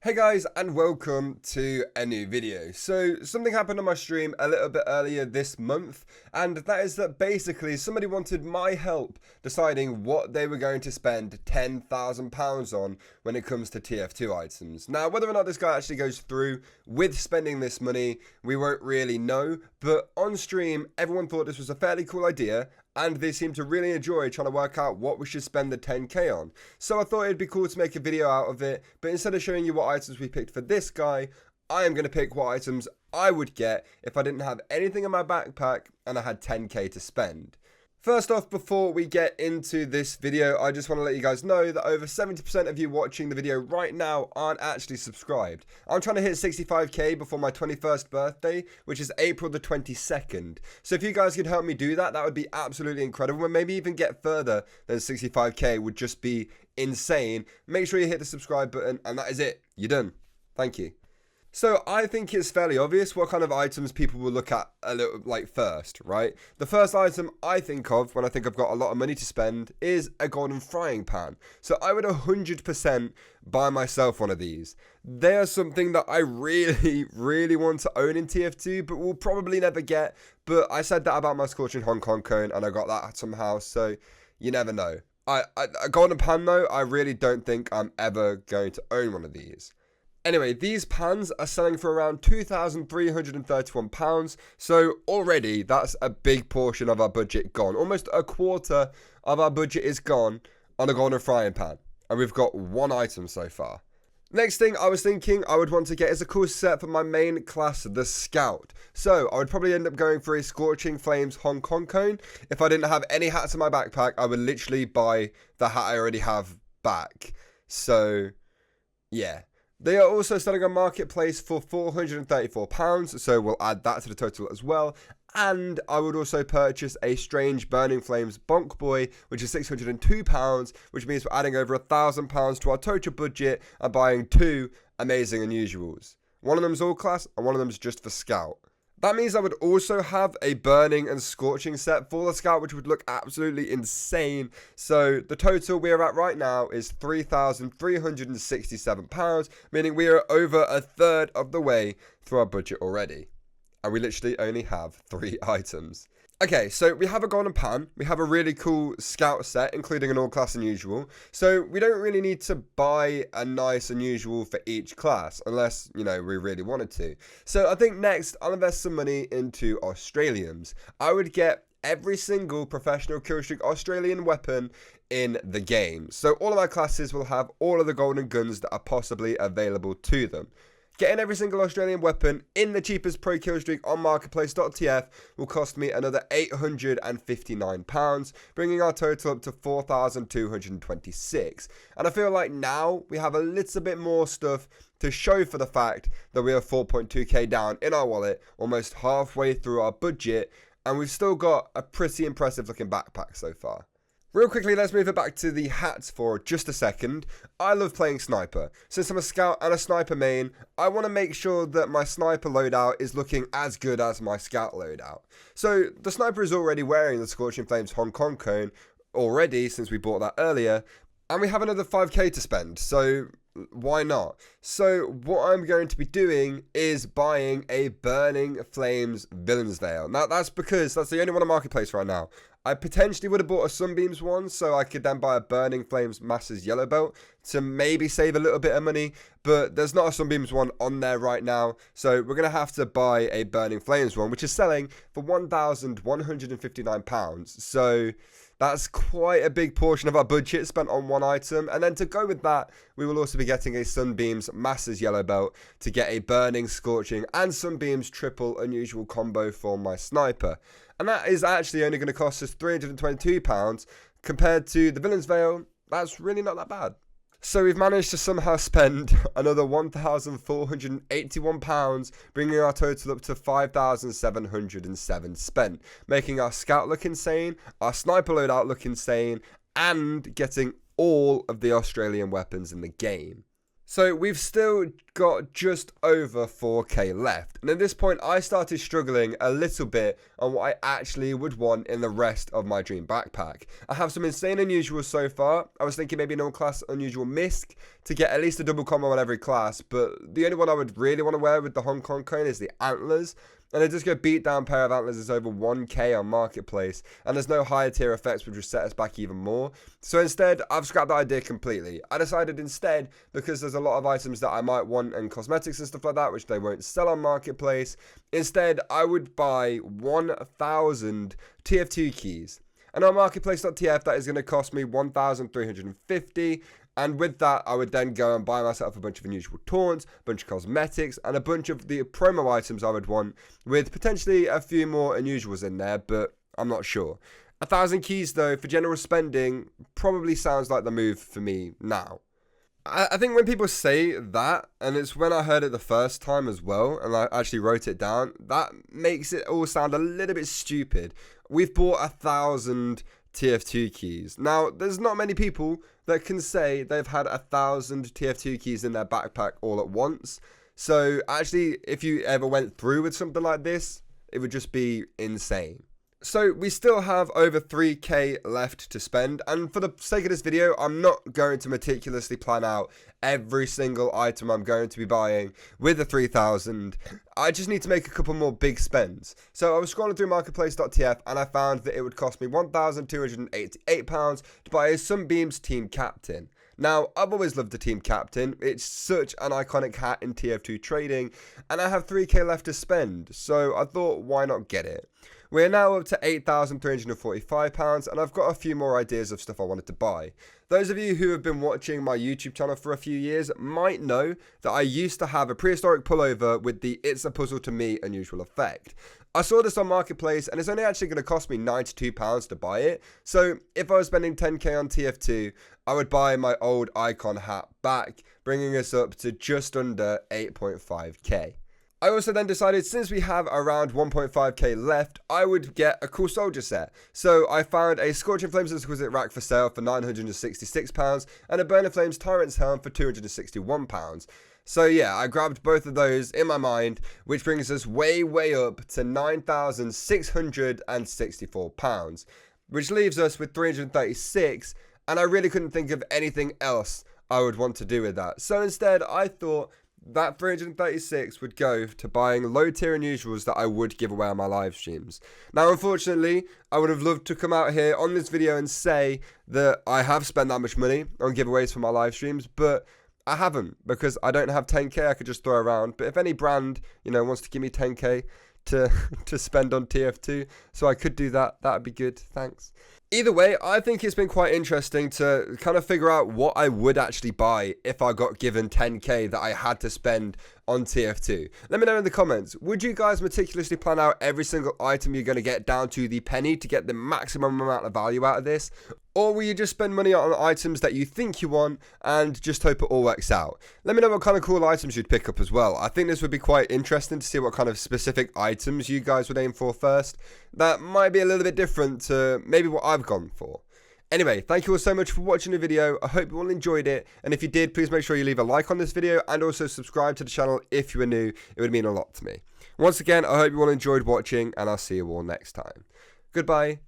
Hey guys, and welcome to a new video. So something happened on my stream a little bit earlier this month, and that is that basically somebody wanted my help deciding what they were going to spend £10,000 on when it comes to TF2 items. Now, whether or not this guy actually goes through with spending this money, we won't really know, but on stream, everyone thought this was a fairly cool idea, and they seem to really enjoy trying to work out what we should spend the 10k on. So I thought it'd be cool to make a video out of it, but instead of showing you what items we picked for this guy, I am going to pick what items I would get if I didn't have anything in my backpack and I had 10k to spend. First off, before we get into this video, I just want to let you guys know that over 70% of you watching the video right now aren't actually subscribed. I'm trying to hit 65k before my 21st birthday, which is April the 22nd. So if you guys could help me do that, that would be absolutely incredible. And maybe even get further than 65k would just be insane. Make sure you hit the subscribe button, and that is it. You're done. Thank you. So I think it's fairly obvious what kind of items people will look at a little first, right? The first item I think of when I think I've got a lot of money to spend is a golden frying pan. So I would 100% buy myself one of these. They are something that I really want to own in TF2, but will probably never get. But I said that about my Scorching Hong Kong cone, and I got that somehow, so you never know. A golden pan though, I really don't think I'm ever going to own one of these. Anyway, these pans are selling for around £2,331, so already that's a big portion of our budget gone. Almost a quarter of our budget is gone on a golden frying pan, and we've got one item so far. Next thing I was thinking I would want to get is a cool set for my main class, the Scout. So I would probably end up going for a Scorching Flames Hong Kong cone. If I didn't have any hats in my backpack, I would literally buy the hat I already have back. So, yeah. They are also selling on Marketplace for £434, so we'll add that to the total as well. And I would also purchase a Strange Burning Flames Bonk Boy, which is £602, which means we're adding over £1,000 to our total budget and buying two amazing unusuals. One of them's all class and one of them's just for Scout. That means I would also have a Burning and Scorching set for the Scout, which would look absolutely insane. So the total we are at right now is £3,367, meaning we are over a third of the way through our budget already. And we literally only have 3 items. Okay, so we have a golden pan, we have a really cool Scout set, including an all-class unusual, so we don't really need to buy a nice unusual for each class, unless, you know, we really wanted to. So I think next, I'll invest some money into Australians. I would get every single professional killstreak Australian weapon in the game. So all of my classes will have all of the golden guns that are possibly available to them. Getting every single Australian weapon in the cheapest pro killstreak on marketplace.tf will cost me another £859, bringing our total up to £4,226. And I feel like now we have a little bit more stuff to show for the fact that we are 4.2k down in our wallet, almost halfway through our budget, and we've still got a pretty impressive looking backpack so far. Real quickly, let's move it back to the hats for just a second. I love playing sniper. Since I'm a scout and a sniper main, I want to make sure that my sniper loadout is looking as good as my scout loadout. So the sniper is already wearing the Scorching Flames Hong Kong cone already, since we bought that earlier, and we have another 5k to spend, so why not? So what I'm going to be doing is buying a Burning Flames Villain's Veil. Now that's because that's the only one on Marketplace right now. I potentially would have bought a Sunbeams one, so I could then buy a Burning Flames Masters Yellow Belt to maybe save a little bit of money, but there's not a Sunbeams one on there right now, so we're going to have to buy a Burning Flames one, which is selling for £1,159, so that's quite a big portion of our budget spent on one item. And then to go with that, we will also be getting a Sunbeams Masters Yellow Belt to get a Burning, Scorching and Sunbeams triple unusual combo for my sniper. And that is actually only going to cost us £322 compared to the Villain's Veil. That's really not that bad. So we've managed to somehow spend another £1,481, bringing our total up to £5,707 spent, making our scout look insane, our sniper loadout look insane, and getting all of the Australian weapons in the game. So we've still got just over 4k left, and at this point I started struggling a little bit on what I actually would want in the rest of my dream backpack. I have some insane unusuals so far. I was thinking maybe an all-class unusual misc to get at least a double combo on every class, but the only one I would really want to wear with the Hong Kong cone is the antlers. And a disco beatdown pair of antlers is over 1k on Marketplace, and there's no higher tier effects which would set us back even more. So instead, I've scrapped that idea completely. I decided instead, because there's a lot of items that I might want and cosmetics and stuff like that, which they won't sell on Marketplace, instead I would buy 1,000 TF2 keys. And on marketplace.tf, that is going to cost me 1,350. And with that, I would then go and buy myself a bunch of unusual taunts, a bunch of cosmetics, and a bunch of the promo items I would want, with potentially a few more unusuals in there, but I'm not sure. 1,000 keys, though, for general spending, probably sounds like the move for me now. I think when people say that, and it's when I heard it the first time as well, and I actually wrote it down, that makes it all sound a little bit stupid. We've bought 1,000 TF2 keys. Now, there's not many people that can say they've had 1,000 TF2 keys in their backpack all at once. So actually, if you ever went through with something like this, it would just be insane. So we still have over 3k left to spend, and for the sake of this video, I'm not going to meticulously plan out every single item I'm going to be buying with the 3,000. I just need to make a couple more big spends. So I was scrolling through marketplace.tf and I found that it would cost me £1,288 to buy a Sunbeam's Team Captain. Now, I've always loved the Team Captain. It's such an iconic hat in TF2 trading, and I have 3k left to spend, so I thought, why not get it? We're now up to £8,345, and I've got a few more ideas of stuff I wanted to buy. Those of you who have been watching my YouTube channel for a few years might know that I used to have a prehistoric pullover with the It's a Puzzle to Me unusual effect. I saw this on Marketplace, and it's only actually going to cost me £92 to buy it. So if I was spending 10k on TF2, I would buy my old icon hat back, bringing us up to just under 8.5k. I also then decided, since we have around 1.5k left, I would get a cool soldier set. So I found a Scorching Flames Exquisite rack for sale for £966 and a Burning Flames Tyrant's Helm for £261. So yeah, I grabbed both of those in my mind, which brings us way up to £9,664, which leaves us with 336, and I really couldn't think of anything else I would want to do with that. So instead, I thought that 336 would go to buying low tier unusuals that I would give away on my live streams. Now, unfortunately, I would have loved to come out here on this video and say that I have spent that much money on giveaways for my live streams, but I haven't, because I don't have 10k I could just throw around. But if any brand, wants to give me 10k to spend on TF2, so I could do that, that would be good, thanks. Either way, I think it's been quite interesting to kind of figure out what I would actually buy if I got given 10k that I had to spend on TF2. Let me know in the comments, would you guys meticulously plan out every single item you're going to get down to the penny to get the maximum amount of value out of this? Or will you just spend money on items that you think you want and just hope it all works out? Let me know what kind of cool items you'd pick up as well. I think this would be quite interesting to see what kind of specific items you guys would aim for first. That might be a little bit different to maybe what I've gone for. Anyway, thank you all so much for watching the video. I hope you all enjoyed it. And if you did, please make sure you leave a like on this video and also subscribe to the channel if you are new. It would mean a lot to me. Once again, I hope you all enjoyed watching, and I'll see you all next time. Goodbye.